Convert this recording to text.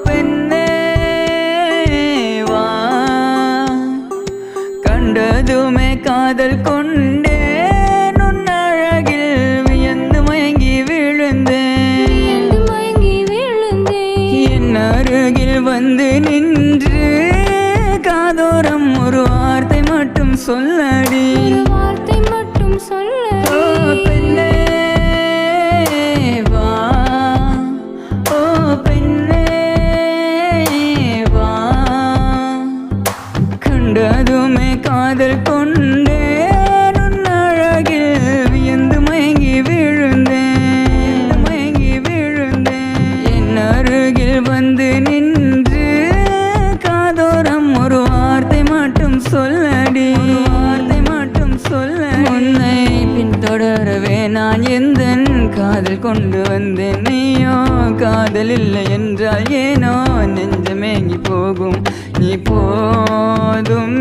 பெண்ணே வா, கண்டதுமே காதல் கொண்டேன், உன் அழகில் வியந்து மயங்கி விழுந்தேன். என் அருகில் வந்து நின்று காதோரம் ஒரு வார்த்தை மட்டும் சொல்லடி, வார்த்தை மட்டும் சொல்லடி. பெண்ணே வா, ஓ பெண்ணே வா, கண்டதுமே காதல் கொண்டேன், உன் அழகில் வியந்து மயங்கி விழுந்தேன், மயங்கி விழுந்தேன். என் அருகில் வந்து நின்று காதோரம் ஒரு வார்த்தை மட்டும் சொல்லடி, வார்த்தை மட்டும் சொல்ல. உன்னை பின்தொடரவே நான் எந்தன் காதல் கொண்டு வந்தேன், நீயோ காதல் இல்லை என்றால் ஏனோ நெஞ்சமேங்கி போகும். நீ போதும்